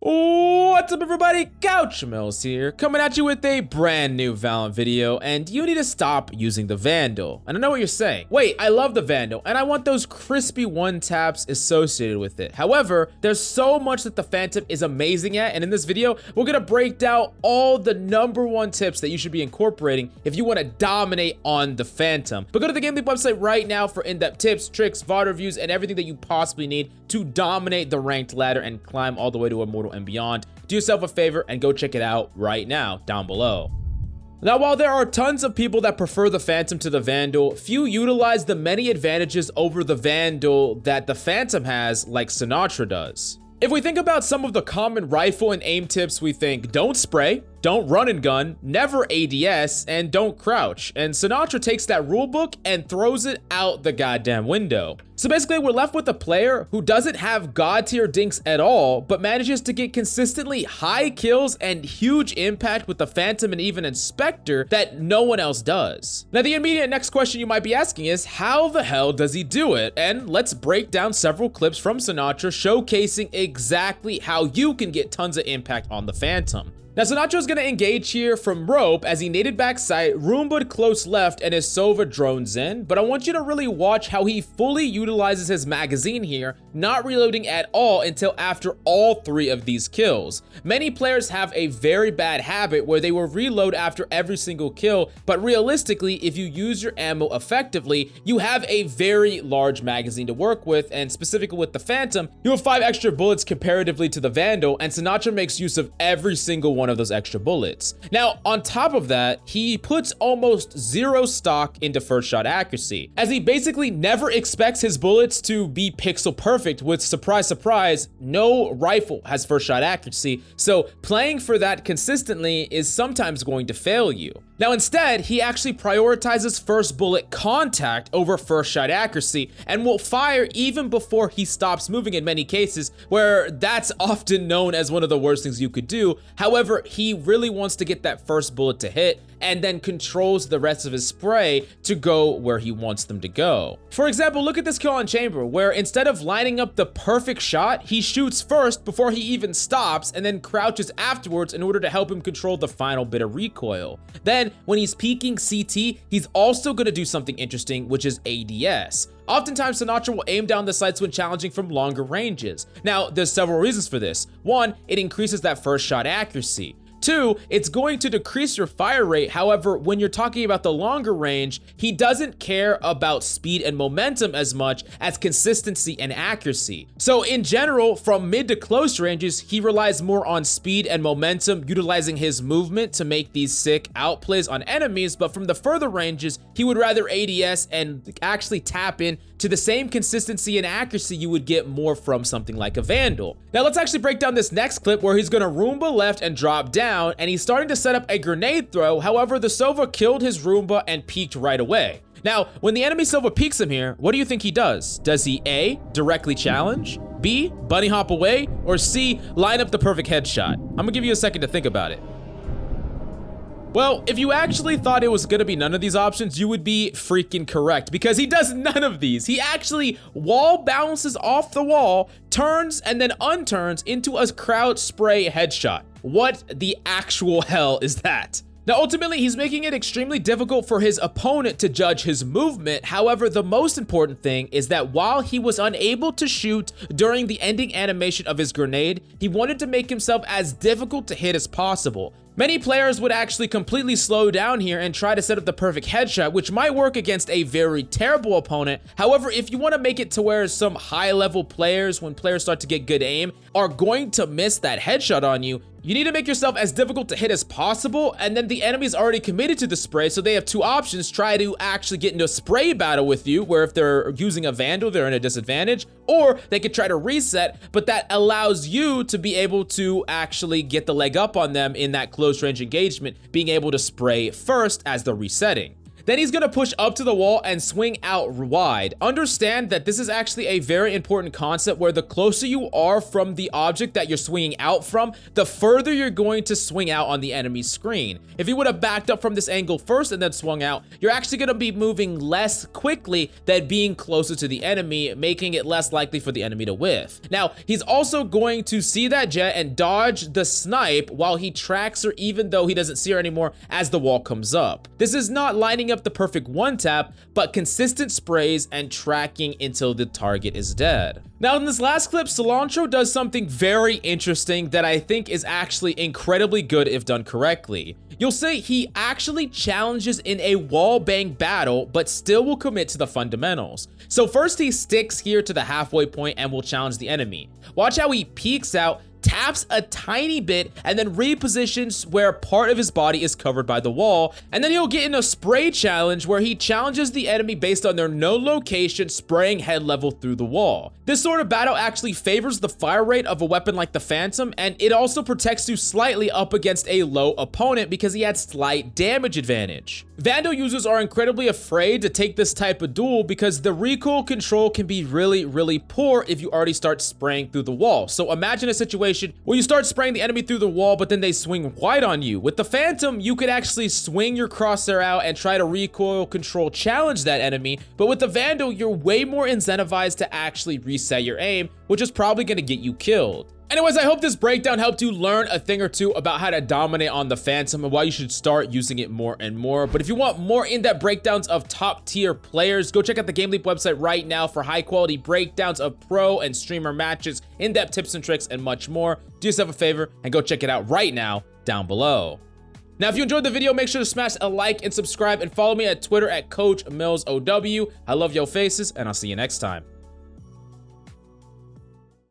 What's up everybody, Couch Mills here, coming at you with a brand new Valorant video, and you need to stop using the Vandal. And I know what you're saying, wait, I love the Vandal, and I want those crispy one taps associated with it. However, there's so much that the Phantom is amazing at, and in this video, we're gonna break down all the #1 tips that you should be incorporating if you wanna dominate on the Phantom. But go to the GameLeap website right now for in-depth tips, tricks, VOD reviews, and everything that you possibly need to dominate the ranked ladder and climb all the way to Immortal and beyond. Do yourself a favor and go check it out right now down below. Now, while there are tons of people that prefer the Phantom to the Vandal, few utilize the many advantages over the Vandal that the Phantom has, like Sinatra does. If we think about some of the common rifle and aim tips, we think don't spray, don't run and gun, never ADS, and don't crouch. And Sinatra takes that rulebook and throws it out the goddamn window. So basically, we're left with a player who doesn't have god tier dinks at all, but manages to get consistently high kills and huge impact with the Phantom and even Inspector that no one else does. Now, the immediate next question you might be asking is, how the hell does he do it? And let's break down several clips from Sinatra showcasing exactly how you can get tons of impact on the Phantom. Now, Sinatra's gonna engage here from rope as he naded backside, Roomba close left, and his Sova drones in, but I want you to really watch how he fully utilizes his magazine here, not reloading at all until after all 3 of these kills. Many players have a very bad habit where they will reload after every single kill, but realistically, if you use your ammo effectively, you have a very large magazine to work with, and specifically with the Phantom, you have 5 extra bullets comparatively to the Vandal, and Sinatra makes use of every single one of those extra bullets. Now, on top of that, he puts almost 0 stock into first shot accuracy, as he basically never expects his bullets to be pixel perfect, with surprise, surprise, no rifle has first shot accuracy, so playing for that consistently is sometimes going to fail you. Now, instead, he actually prioritizes first bullet contact over first shot accuracy and will fire even before he stops moving in many cases, where that's often known as one of the worst things you could do. However, he really wants to get that first bullet to hit and then controls the rest of his spray to go where he wants them to go. For example, look at this kill on Chamber, where instead of lining up the perfect shot, he shoots first before he even stops and then crouches afterwards in order to help him control the final bit of recoil. Then, when he's peeking CT, he's also gonna do something interesting, which is ADS. Oftentimes, Sinatra will aim down the sights when challenging from longer ranges. Now, there's several reasons for this. 1, it increases that first shot accuracy. 2, it's going to decrease your fire rate. However, when you're talking about the longer range, he doesn't care about speed and momentum as much as consistency and accuracy. So in general, from mid to close ranges, he relies more on speed and momentum, utilizing his movement to make these sick outplays on enemies. But from the further ranges, he would rather ADS and actually tap in to the same consistency and accuracy you would get more from something like a Vandal. Now let's actually break down this next clip where he's gonna Roomba left and drop down, and he's starting to set up a grenade throw. However, the Sova killed his Roomba and peeked right away. Now, when the enemy Sova peeks him here, what do you think he does? Does he A, directly challenge, B, bunny hop away, or C, line up the perfect headshot? I'm gonna give you a second to think about it. Well, if you actually thought it was gonna be none of these options, you would be freaking correct, because he does none of these. He actually wall bounces off the wall, turns, and then unturns into a crowd spray headshot. What the actual hell is that? Now, ultimately, he's making it extremely difficult for his opponent to judge his movement. However, the most important thing is that while he was unable to shoot during the ending animation of his grenade, he wanted to make himself as difficult to hit as possible. Many players would actually completely slow down here and try to set up the perfect headshot, which might work against a very terrible opponent. However, if you want to make it to where some high-level players, when players start to get good aim, are going to miss that headshot on you, you need to make yourself as difficult to hit as possible, and then the enemy's already committed to the spray, so they have 2 options. Try to actually get into a spray battle with you, where if they're using a Vandal, they're in a disadvantage, or they could try to reset, but that allows you to be able to actually get the leg up on them in that close range engagement, being able to spray first as they're resetting. Then he's gonna push up to the wall and swing out wide. Understand that this is actually a very important concept where the closer you are from the object that you're swinging out from, the further you're going to swing out on the enemy's screen. If you would have backed up from this angle first and then swung out, you're actually gonna be moving less quickly than being closer to the enemy, making it less likely for the enemy to whiff. Now, he's also going to see that jet and dodge the snipe while he tracks her, even though he doesn't see her anymore as the wall comes up. This is not lining up the perfect one tap, but consistent sprays and tracking until the target is dead. Now, in this last clip, Cilantro does something very interesting that I think is actually incredibly good if done correctly. You'll say he actually challenges in a wall bang battle, but still will commit to the fundamentals. So first he sticks here to the halfway point and will challenge the enemy. Watch how he peeks out, taps a tiny bit, and then repositions where part of his body is covered by the wall, and then he'll get in a spray challenge where he challenges the enemy based on their known location, spraying head level through the wall. This sort of battle actually favors the fire rate of a weapon like the Phantom, and it also protects you slightly up against a low opponent because he had slight damage advantage. Vandal users are incredibly afraid to take this type of duel because the recoil control can be really poor if you already start spraying through the wall. So imagine a situation where you start spraying the enemy through the wall, but then they swing wide on you. With the Phantom, you could actually swing your crosshair out and try to recoil control challenge that enemy, but with the Vandal, you're way more incentivized to actually reset your aim, which is probably going to get you killed. Anyways, I hope this breakdown helped you learn a thing or two about how to dominate on the Phantom and why you should start using it more and more. But if you want more in-depth breakdowns of top tier players, go check out the GameLeap website right now for high quality breakdowns of pro and streamer matches, in-depth tips and tricks, and much more. Do yourself a favor and go check it out right now down below. Now, if you enjoyed the video, make sure to smash a like and subscribe and follow me at Twitter at CoachMillsOW. I love your faces and I'll see you next time.